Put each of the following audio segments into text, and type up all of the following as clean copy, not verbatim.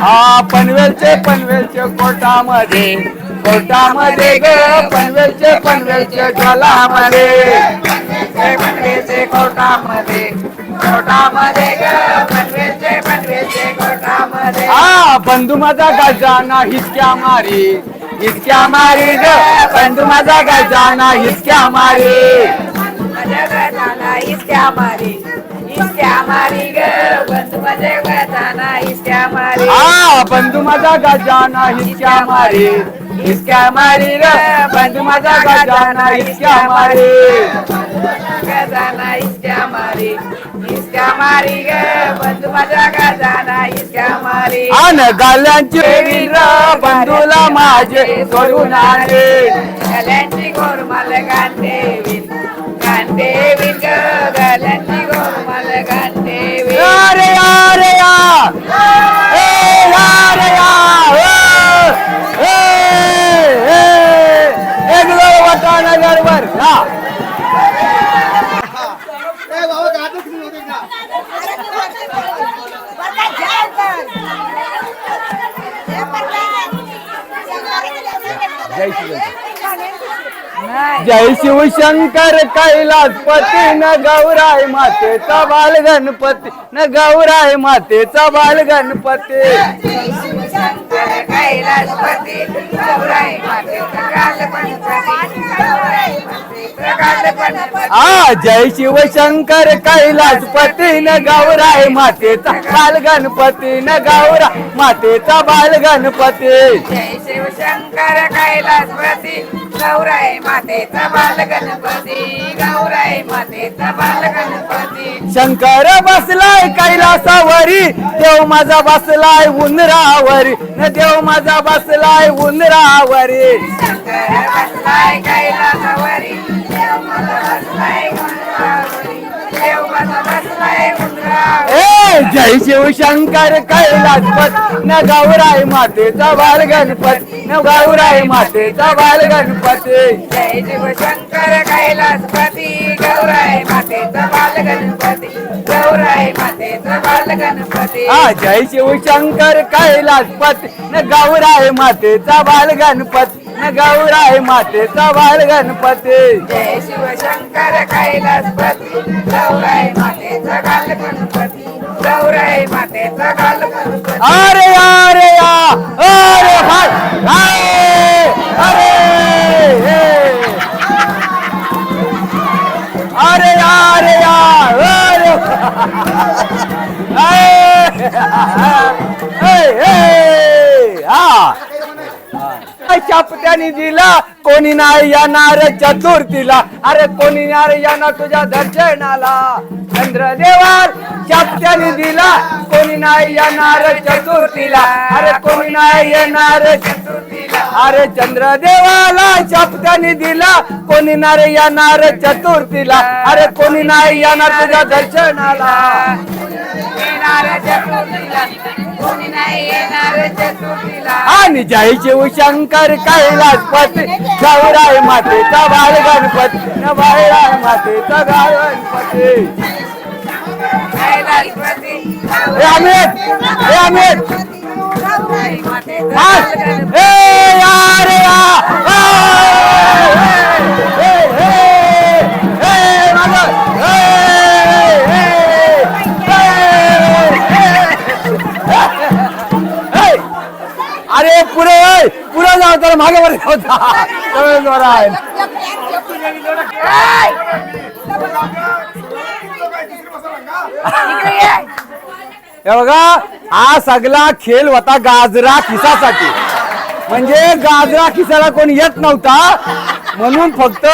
हा पनवेलचे कोर्टामध्ये ग पनवेलचे ज्वालामध्ये पनवेलचे कोर्टामध्ये ग पनवेलचे कोर्टामध्ये हा बंधू माझा गजाना हिचक्या मारी ग बंधू माझा गजाना हिचक्या मारी ग बंधू माझा गजाना हिचक्या मारी हा बंधू माझा गजाना हिचक्या मारी ग बंधू माझा गजाना हिचक्या मारी ग बंधू माझा गजाना हिचक्या मारी आन गाल्यांची वीर बंधूला माझे सोडून आले गाल्यांची गोरमाल गांडेवीन ग गाल्यांची गोरमाल गांडेवीन अरे अरे या नगरवर जय शिवशंकर कैलासपती न गौराय मातेचा बाल गणपती न गौराय मातेचा बाल गणपती जय शिवशंकर कैलासपती न गौराय मातेचा बाल गणपती न गौराय मातेचा बाल गणपती जय शिवशंकर कैलासपती गौराय मातेचा बाल गणपती गौराय मातेचा बाल गणपती शंकर बसलाय कैलासावरी देव माझा बसलाय उंदरावरी न देव माझा बसलाय उंदरावरी शंकर बसलाय कैलासावरी देव माझा बसलाय उंदरावरी देव माझा बसलाय उंदरावरी जय शिवशंकर कैलासपती न गौराय मातेचा बाल गणपती न गौराय मातेचा बाल गणपती जय शिवशंकर कैलासपती गौराय मातेचा बाल गणपती गौराय मातेचा बाल गणपती जय शिवशंकर कैलासपती न गौराय मातेचा बाल गणपती न गौराय मातेचा बाल गणपती जय शिवशंकर कैलासपती गौराय मातेचा बाल गणपती गौराय मातेचा बाल गणपती अरे अरे या अरे भाई अरे अरे अरे चापट्याने दिला कोणी नाही येणार चतुर्थीला अरे कोणी नाही येणार तुझ्या दर्शनाला चंद्रदेवाल चापट्याने दिला कोणी नाही येणार चतुर्थीला अरे कोणी नाही येणार चतुर्थीला अरे चंद्रदेवाला चापट्याने दिला कोणी नाही येणार चतुर्थीला अरे कोणी नाही येणार तुझ्या दर्शनाला आणि जय शिवशंकर कैलासपती गौराय मातेचा बाल गणपती न गौराय मातेचा बाल गणपती अमित अरे पुरे जाऊ तर मागे वर होता हे बघा हा सगळा खेळ होता गाजरा खिसासाठी म्हणजे गाजरा खिसाला कोणी येत नव्हता म्हणून फक्त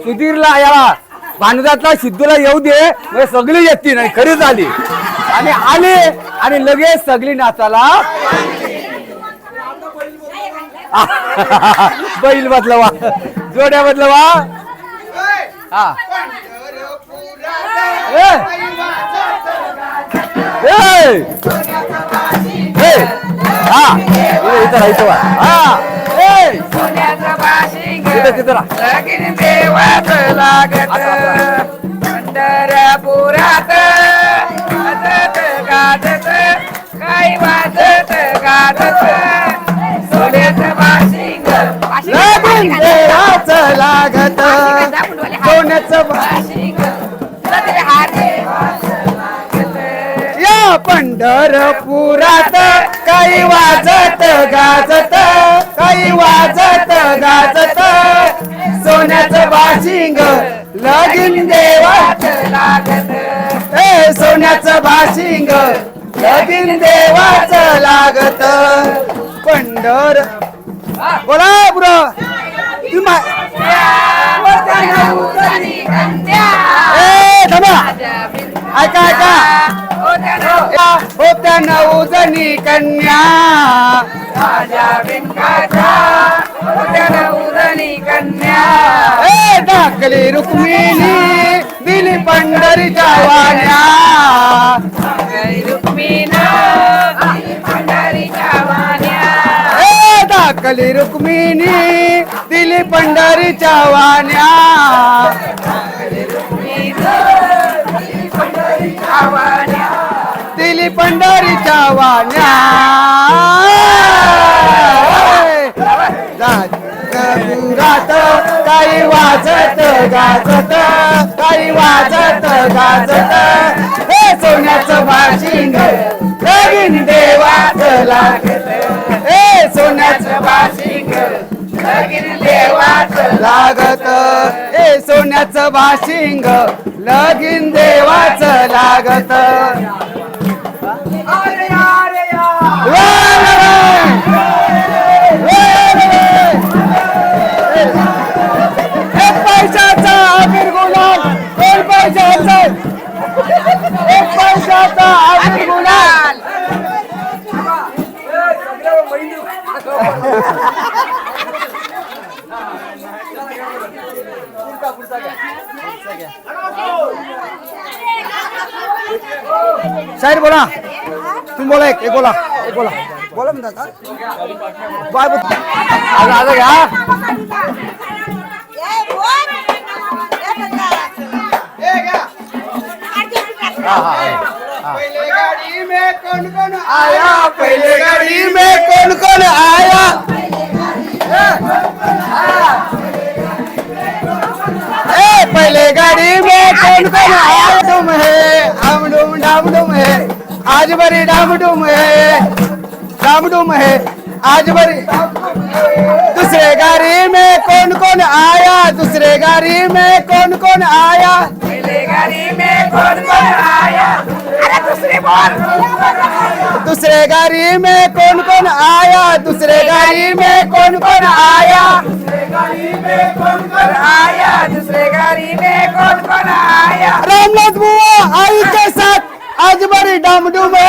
सुधीरला याला भानुदातला सिद्धूला येऊ दे म्हणजे सगळी येतील आणि खरी झाली आणि आले आणि लगेच सगळी नाचाला बैल बदलवा जोड्या बदलवा हा पंढरपुरात सोन्याचं बाशिंग ह्या देवाचं लागत. या पंढरपुरात काही वाजत गाजत, काही वाजत गाजत, सोन्याचं बाशिंग लगीन देवाचं लागत. ए सोन्याचं बाशिंग लगीन देवाचं लागत. पंढर बोला बुरा ए थांबा ऐका ऐका होत्या नऊ जणी कन्या माझ्या बिंकाच्या होत्या नऊ जणी कन्या. ए टाकली रुक्मिणी दिली पंढरीच्या वाण्या. रुक्मिणी पंढरीच्या वाण्या. ए टाकली रुक्मिणी दिली पंढरीच्या वाण्या. दिली पंढरीच्या वाण्या. रात काही वाजत गाजत, काही वाजत गाजत, हे सोन्याचं बाशिंग लगीन देवाचं लागत. हे सोन्याचं बाशिंग लगीन देवाचं लागत. हे सोन्याचं बाशिंग लगीन देवाचं लागत. एक पैशाचा अमीर गुलाम, दोन पैशाचा, एक पैशाचा अमीर गुलाम. शायर बोला, तुम्ही बोला, एक बोला, एक बोला, बोला म्हणतात बाय आता घ्या. पहले गाड़ी में कौन कौन आया, पहले गाड़ी में कौन कौन आया. ए पहले गाड़ी में कौन कौन आया. डुम है हम डुम डाम डुम है आज बड़ी डाम डुम है, डाम डुम है आज बड़ी. दूसरे गाड़ी में कौन कौन आया, दूसरे गाड़ी में कौन कौन आया. पहले गाड़ी में कौन कौन आया. अरे दूसरी बोल. दूसरे गाड़ी में कौन कौन आया, दूसरे गाड़ी में कौन कौन आया. दूसरे गाड़ी में कौन कौन आया. दूसरे गाड़ी में कौन कौन आया. रामनाथ बुआ आई के साथ आज बड़ी डामडुम है,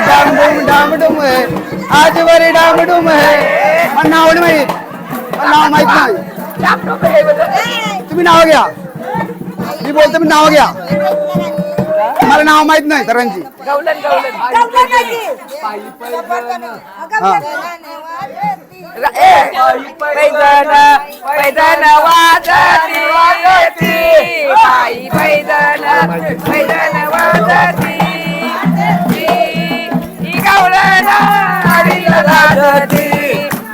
डामडुम डामडुम है आज बड़ी डामडुम है. मला नाव नाही माहित, मला नाव माहित नाही. तुम्ही नाव घ्या, मी बोलतो मी नाव घ्या. मला नाव माहित नाही सरांची. गवलन गवलन. पैदन पैदन वाजती वाजती पायी पैदन पैदन वाजती. ही गवलन हरीला लाजती,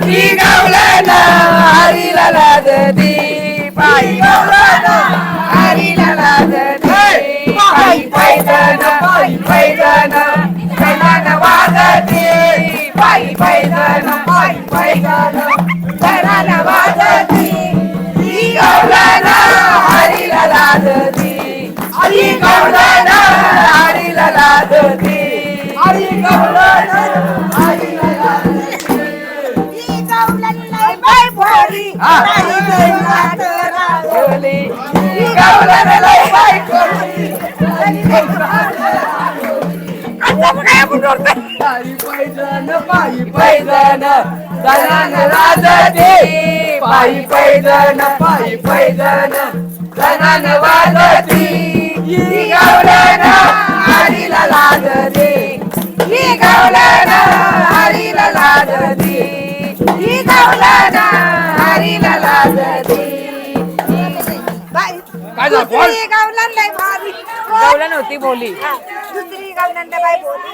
ही गवलन हरीला लाजती. पायी गवलन हरीला लाजती. पायी पैदन पैदन पैदन वाजती. पायी पैदन पैदन पैदन वाजती. ही गवलन हरीला लाजती, ही गवलन हरीला लाजती. ही गवलन हरीला लाजती. ही गवलन लय बाय भोरी नाही गवलन राजोली. ही गवलन लय बाय भोरी नाही गवलन राजोली. आता काय बोलतोय. पायी पैदन दनान वाजते. पायी पैदन पायी पैदन दनान वाजती. ही गवलन हरीला लाजते, ही गवलन हरीला लाजती. ही गवलन हरीला लाजती. काय झालं बोल. दुसरी गवलन लय भारी. गवलन होती बोली. दुसरी गवलन लय बाई बोली.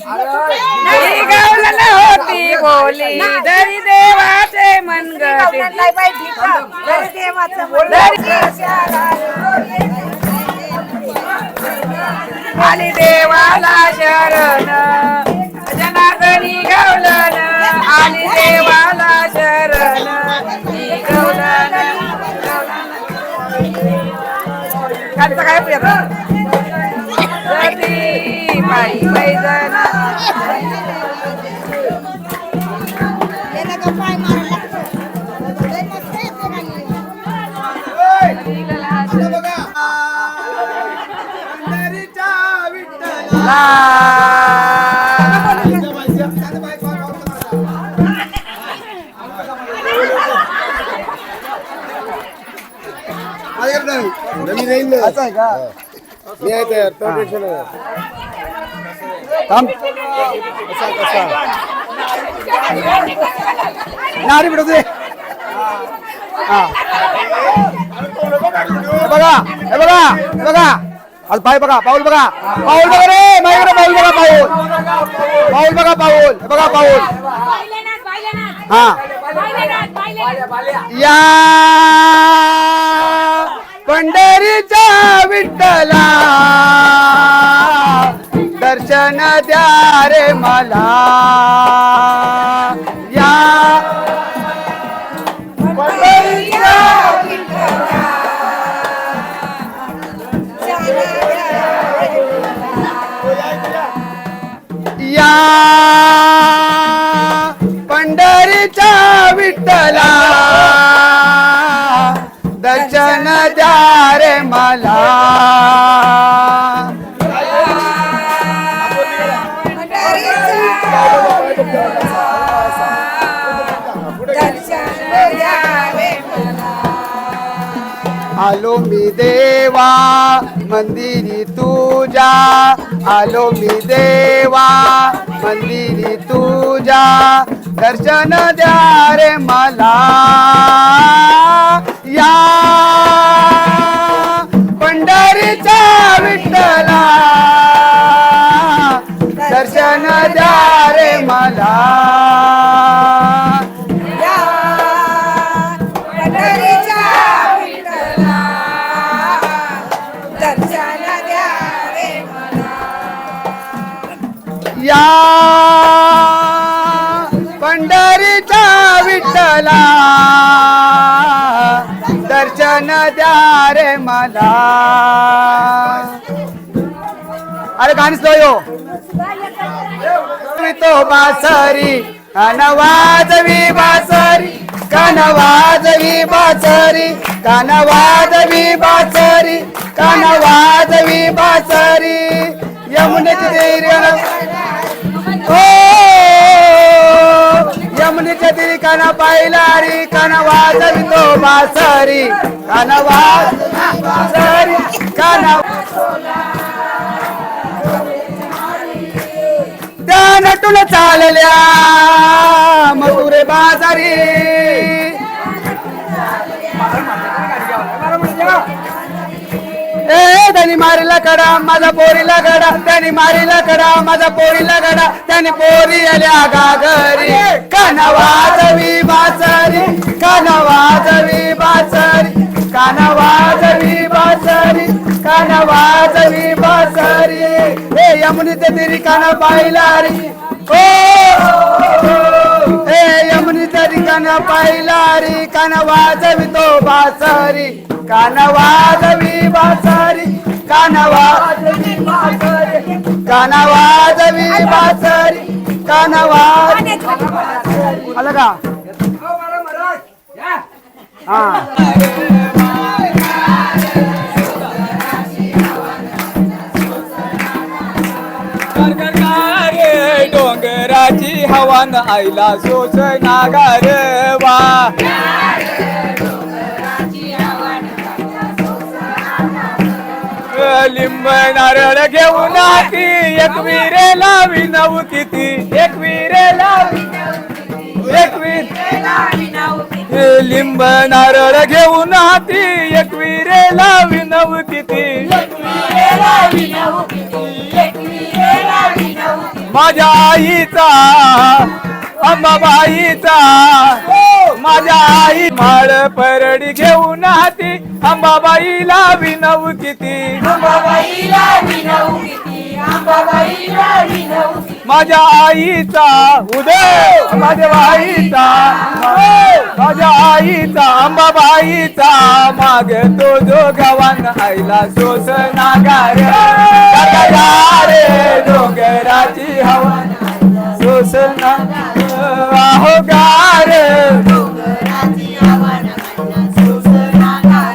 नाही गवलन होती बोली दरी देवाचे मनगटी आली देवाला शरण जनार्दनी गवलन आली देवाला शरण ही गवलन काय सती बाई बैजन असं आहे का मी आहे तयार तो टेन्शन नाही. थांब नारी बिडू दे हा हे बघा आज पाय बघा पाऊल बघा रे माझ्याकडे पाऊल बघा पाऊल बघा पाऊल हा या पंढरीच्या विठ्ठला दर्शन द्या रे मला या पंढरीच्या या पंढरीच्या विठ्ठला दर्शन द्या रे मला आलो मी देवा मंदिरी तुझ्या आलो मी देवा मंदिरी तुझ्या दर्शन द्या रे मला या पंढरीच्या विठ्ठला दर्शन द्या रे मला या पंढरीच्या विठ्ठला दर्शन द्या रे मला अरे गाणी स्लो यो तो बासरी कानवाजवी बासरी कानवाजवी बासरी कानवाजवी बासरी कानवाजवी बासरी यमुनेची देरी हो यमुनेच्या तिरी काना पाहिलारी काना वाजवी तो बासरी काना बासरी काना त्या नटून चालल्या मथुरे बाजारी ए त्यांनी मारीला कडा माझा पोरीला गडा त्यांनी मारीला कडा माझा पोरीला गडा त्यांनी पोरी आल्या गागरी काना वाजवी बासरी काना वाजवी बासरी काना वाजवी बासरी काना वाजवी बासरी हे यमुनीच्या तिरी काना पाहिलारी ओ हे यमुनीच्या तिरी काना पाहिलारी काना वाजवी तो बासरी काना वाजवी बासरी काना वाजवी बासरी काना वाजवी बासरी काना वाजवी आलं का हा डोंगराची हवा न आईला सोच नागार वा लिंब नारळ घेऊन ती एक विरे लावी नव्हती ती एक विरे लावी एक लिंब नारळ घेऊन ती एक विरे लावी नव्हती ती माझ्या आईचा अंबाबाईचा माझ्या आई माळ परडी घेऊन हाती अंबाबाईला विनव किती अंबाबाईला विनवू किती, अंबाबाईला विनवू किती. माझ्या आईचा उदय माझ्या आईचा माझ्या आईचा अंबाबाईचा माग तो जो गवान आईला सोस नागार रे डोंगराची हवा सोस आहो गार डोंगराची आव्हान आईला सोसणागार.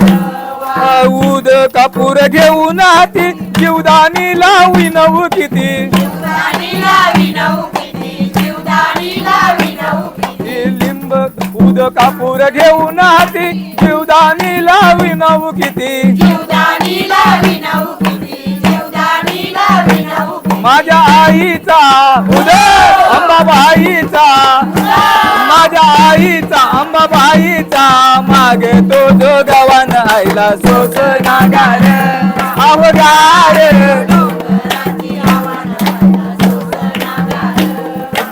उद कापूर घेऊन हाती जीवदानीला विनवू किती जीवदानीला विनवू किती, जीवदानीला विनवू किती. लिंब उद कापूर घेऊन हाती जीवदानीला विनवू किती जीवदानीला विनवू किती, जीवदानीला विनवू किती. माझ्या आईचा उदय अंबाबाईचा माझ्या आईचा अंबाबाईचा माग तो जो गवान आईला सोस नागार अवगार डोंगराची आव्हान आईला सोसणागार.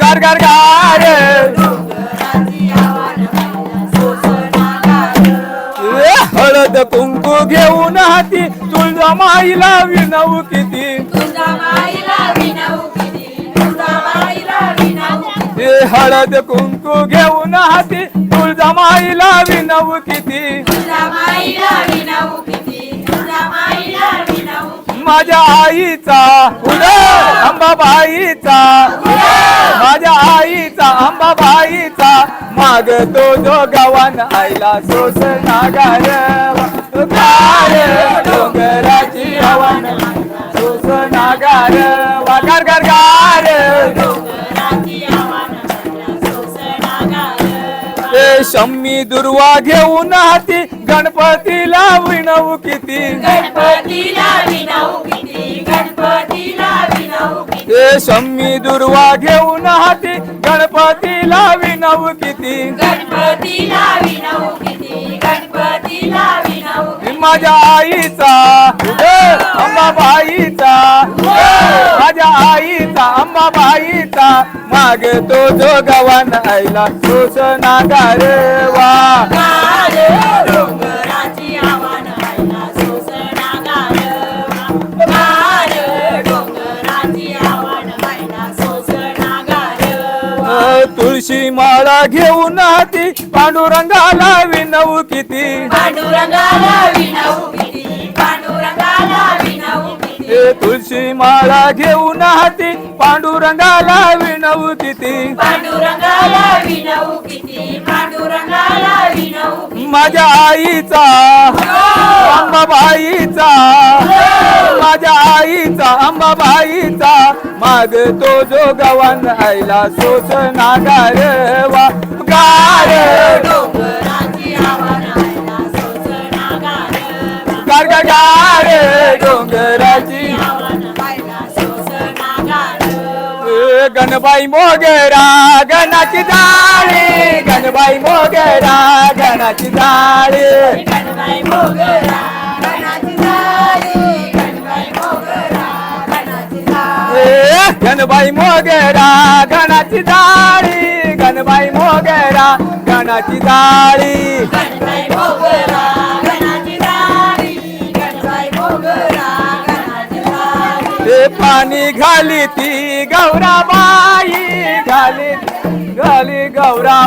गार गार गार डोंगराची आव्हान आईला सोसणागार. हळद कुंकू घेऊन हाती तुळजा माईला विनवू किती तुझा माईला विनवू किती, तुझा माईला विनवू किती. हळद कुंकू घेऊन हाती तुळजा माईला विनवू किती तुझा माईला विनवू किती, तुझा माईला विनवू किती. माझ्या आईचा उदय अंबाबाईचा माझ्या आईचा अंबाबाईचा माग तो जो गवान आईला सोस नागार गार डोंगराची हवन सोस नागार वागार गार गार डोंगराची आव्हान आईला सोसणागार. शम्मी दुर्वा घेऊन हाती गणपतीला विनवू किती गणपतीला विनवू किती, गणपतीला विनवू किती. शम्मी दुर्वा घेऊन हाती गणपतीला विनवू किती गणपतीला विनवू किती, गणपतीला विनवू किती. माझ्या आईचा उदय अंबाबाईचा माझ्या आईचा अंबाबाईचा माग तो जो गवान आईला सोस नागार वा गार डोंगराची आव्हान आईला सोसणागार. गार डोंगराची आव्हान आईला सोसणागार. तुळशी माळा घेऊन हाती पांडुरंगाला विनवू किती पांडुरंगाला विनवू किती, पांडुरंगाला विनवू किती. तुळशी माळा घेऊन हाती पांडुरंगाला विनवू किती पांडुरंगाला विनवू किती, पांडुरंगाला विनवू किती. माझ्या आईचा अंबाबाईचा माझ्या आईचा अंबाबाईचा माग तो जो गवान आईला सोस नागार वा गार डोंगराची आव्हान आईला सोसणागार. गार गार गार डोंगराची आव्हान आईला सोसणागार. गणबाई मोगरा गणाची जाळी गणबाई मोगरा गणाची जाळी गणबाई मोगरा गणाची झाली, गणबाई मोगरा गणाची झाली. गणबाई मोगरा गणाची जाळी गणबाई मोगरा गणाची जाळी गणबाई मोगरा गणाची झाली, गणबाई मोगरा गणाची झाली. पाणी घाली ती गौराबाई घाली घाली गौरा